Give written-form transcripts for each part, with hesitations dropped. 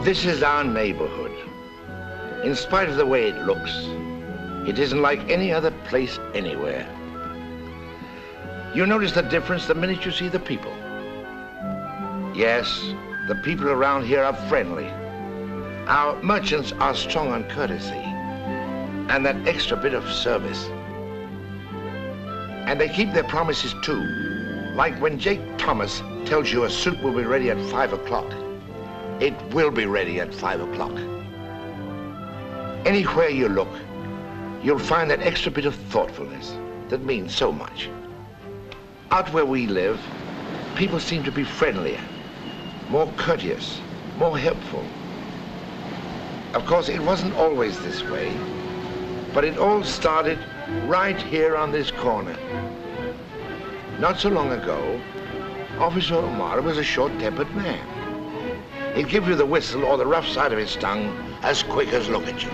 This is our neighborhood. In spite of the way it looks, it isn't like any other place anywhere. You notice the difference the minute you see the people. Yes, the people around here are friendly. Our merchants are strong on courtesy and that extra bit of service. And they keep their promises too. Like when Jake Thomas tells you a suit will be ready at 5 o'clock. It will be ready at 5 o'clock. Anywhere you look, you'll find that extra bit of thoughtfulness that means so much. Out where we live, people seem to be friendlier, more courteous, more helpful. Of course, it wasn't always this way, but it all started right here on this corner. Not so long ago, Officer OMara was a short-tempered man. He'd give you the whistle or the rough side of his tongue as quick as look at you.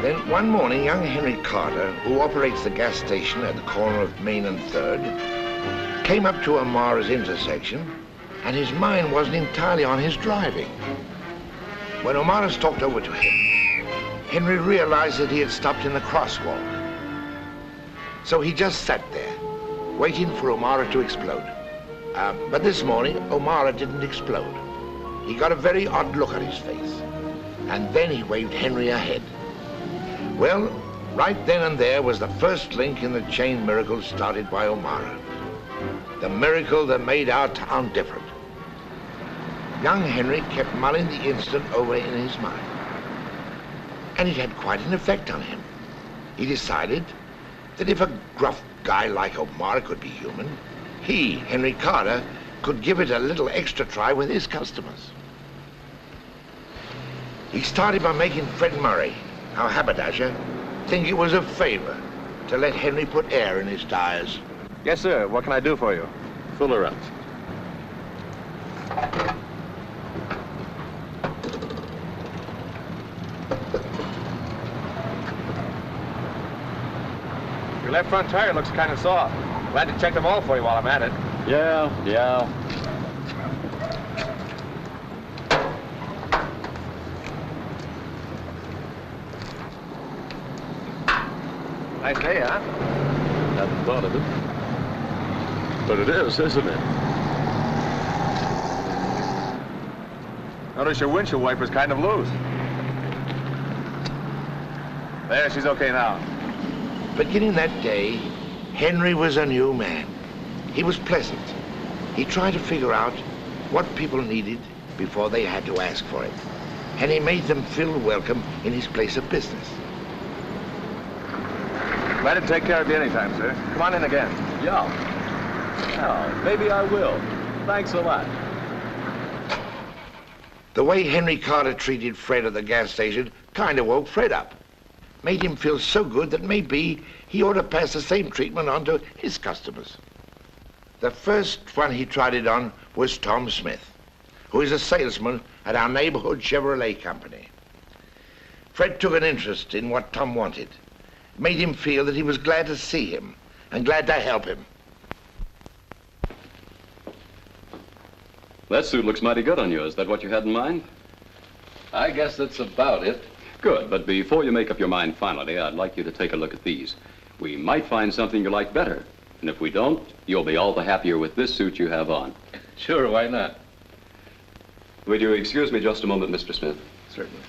Then one morning, young Henry Carter, who operates the gas station at the corner of Main and 3rd, came up to OMara's intersection, and his mind wasn't entirely on his driving. When OMara stalked over to him, Henry realized that he had stopped in the crosswalk. So he just sat there, waiting for OMara to explode. But this morning, OMara didn't explode. He got a very odd look on his face. And then he waved Henry ahead. Well, right then and there was the first link in the chain miracle started by OMara. The miracle that made our town different. Young Henry kept mulling the incident over in his mind. And it had quite an effect on him. He decided that if a gruff guy like OMara could be human, he, Henry Carter, could give it a little extra try with his customers. He started by making Fred Murray, our haberdasher, think it was a favor to let Henry put air in his tires. Yes, sir. What can I do for you? Fill her up. Your left front tire looks kind of soft. Glad to check them all for you while I'm at it. Yeah. Nice day, huh? Hadn't thought of it. But it is, isn't it? Notice your windshield wiper's kind of loose. There, she's okay now. Beginning that day, Henry was a new man. He was pleasant. He tried to figure out what people needed before they had to ask for it. And he made them feel welcome in his place of business. Glad to take care of you anytime, sir. Come on in again. Yeah. Oh, maybe I will. Thanks a lot. The way Henry Carter treated Fred at the gas station kind of woke Fred up. Made him feel so good that maybe he ought to pass the same treatment on to his customers. The first one he tried it on was Tom Smith, who is a salesman at our neighborhood Chevrolet company. Fred took an interest in what Tom wanted. Made him feel that he was glad to see him and glad to help him. That suit looks mighty good on you. Is that what you had in mind? I guess that's about it. Good, but before you make up your mind finally, I'd like you to take a look at these. We might find something you like better. And if we don't, you'll be all the happier with this suit you have on. Sure, why not? Would you excuse me just a moment, Mr. Smith? Certainly.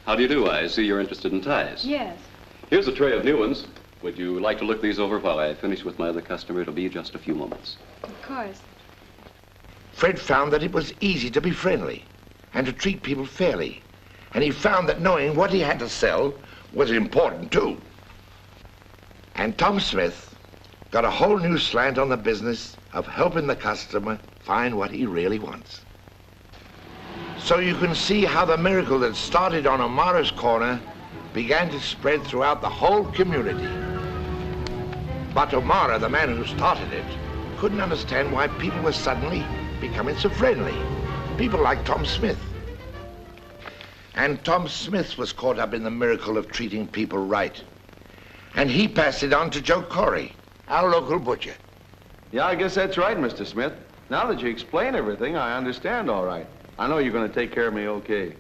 How do you do? I see you're interested in ties. Yes. Here's a tray of new ones. Would you like to look these over while I finish with my other customer? It'll be just a few moments. Of course. Fred found that it was easy to be friendly and to treat people fairly. And he found that knowing what he had to sell was important too. And Tom Smith got a whole new slant on the business of helping the customer find what he really wants. So you can see how the miracle that started on OMara's corner began to spread throughout the whole community. But OMara, the man who started it, couldn't understand why people were suddenly becoming so friendly. People like Tom Smith. And Tom Smith was caught up in the miracle of treating people right. And he passed it on to Joe Cory, our local butcher. Yeah, I guess that's right, Mr. Smith. Now that you explain everything, I understand all right. I know you're going to take care of me okay.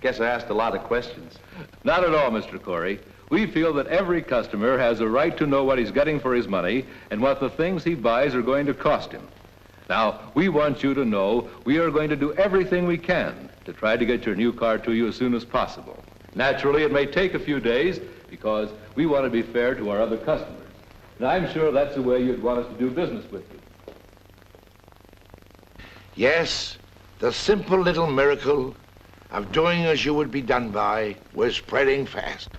Guess I asked a lot of questions. Not at all, Mr. Cory. We feel that every customer has a right to know what he's getting for his money and what the things he buys are going to cost him. Now, we want you to know we are going to do everything we can to try to get your new car to you as soon as possible. Naturally, it may take a few days because we want to be fair to our other customers. And I'm sure that's the way you'd want us to do business with you. Yes, the simple little miracle of doing as you would be done by was spreading fast.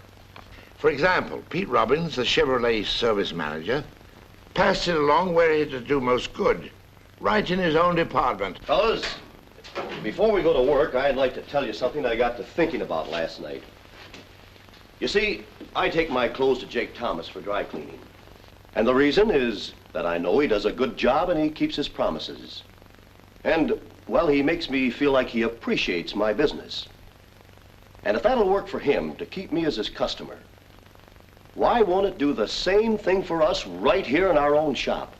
For example, Pete Robbins, the Chevrolet service manager, passed it along where it would do most good, right in his own department. Fellas, before we go to work, I'd like to tell you something I got to thinking about last night. You see, I take my clothes to Jake Thomas for dry cleaning. And the reason is that I know he does a good job and he keeps his promises. And, well, he makes me feel like he appreciates my business. And if that'll work for him to keep me as his customer, why won't it do the same thing for us right here in our own shop?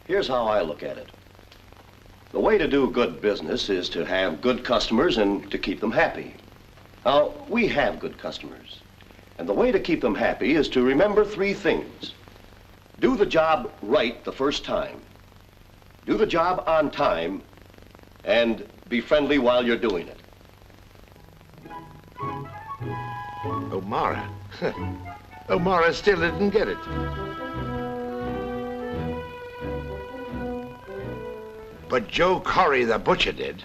Here's how I look at it. The way to do good business is to have good customers and to keep them happy. Now, we have good customers. And the way to keep them happy is to remember 3 things. Do the job right the first time. Do the job on time. And be friendly while you're doing it. OMara. OMara still didn't get it. But Joe Cory, the butcher, did.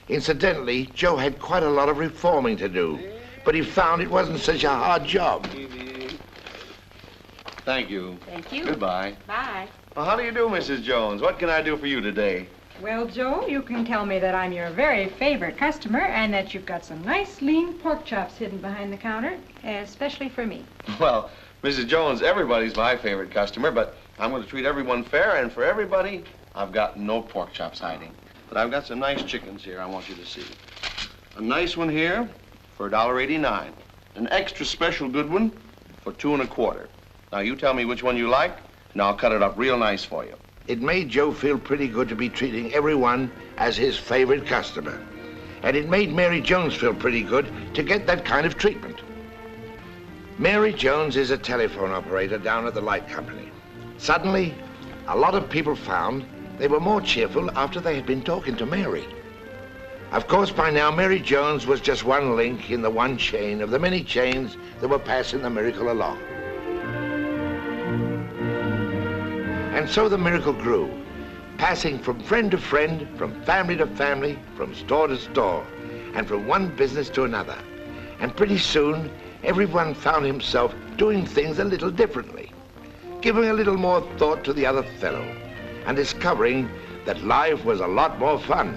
Incidentally, Joe had quite a lot of reforming to do, but he found it wasn't such a hard job. Thank you. Thank you. Goodbye. Bye. Well, how do you do, Mrs. Jones? What can I do for you today? Well, Joe, you can tell me that I'm your very favorite customer and that you've got some nice lean pork chops hidden behind the counter, especially for me. Well, Mrs. Jones, everybody's my favorite customer, but I'm going to treat everyone fair, and for everybody, I've got no pork chops hiding. But I've got some nice chickens here I want you to see. A nice one here for $1.89. An extra special good one for $2 1/4. Now, you tell me which one you like, and I'll cut it up real nice for you. It made Joe feel pretty good to be treating everyone as his favorite customer. And it made Mary Jones feel pretty good to get that kind of treatment. Mary Jones is a telephone operator down at the light company. Suddenly, a lot of people found they were more cheerful after they had been talking to Mary. Of course, by now, Mary Jones was just one link in the one chain of the many chains that were passing the miracle along. And so the miracle grew, passing from friend to friend, from family to family, from store to store, and from one business to another. And pretty soon, everyone found himself doing things a little differently, giving a little more thought to the other fellow, and discovering that life was a lot more fun.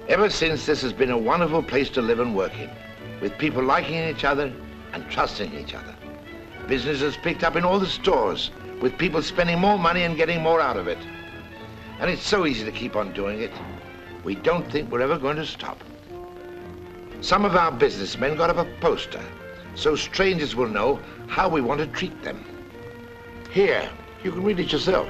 Ever since, this has been a wonderful place to live and work in, with people liking each other and trusting each other. Business has picked up in all the stores, with people spending more money and getting more out of it. And it's so easy to keep on doing it. We don't think we're ever going to stop. Some of our businessmen got up a poster, so strangers will know how we want to treat them. Here, you can read it yourself.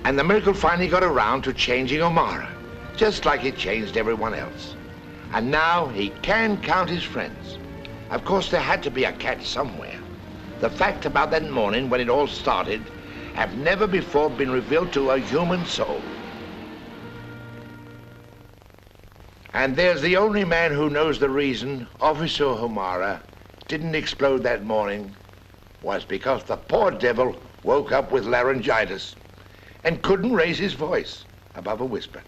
And the miracle finally got around to changing OMara, just like it changed everyone else. And now he can count his friends. Of course, there had to be a catch somewhere. The fact about that morning when it all started have never before been revealed to a human soul. And there's the only man who knows the reason Officer OMara didn't explode that morning was because the poor devil woke up with laryngitis and couldn't raise his voice above a whisper.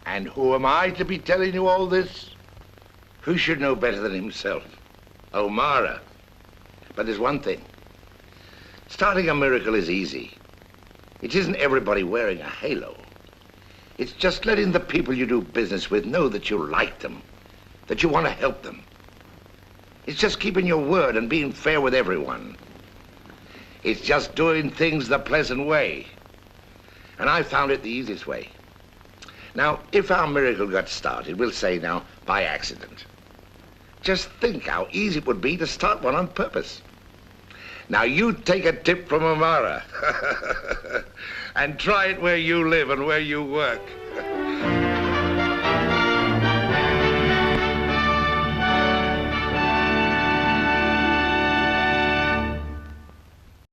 And who am I to be telling you all this? Who should know better than himself? OMara. But there's one thing. Starting a miracle is easy. It isn't everybody wearing a halo. It's just letting the people you do business with know that you like them, that you want to help them. It's just keeping your word and being fair with everyone. It's just doing things the pleasant way. And I found it the easiest way. Now, if our miracle got started, we'll say now, by accident. Just think how easy it would be to start one on purpose. Now, you take a tip from OMara and try it where you live and where you work.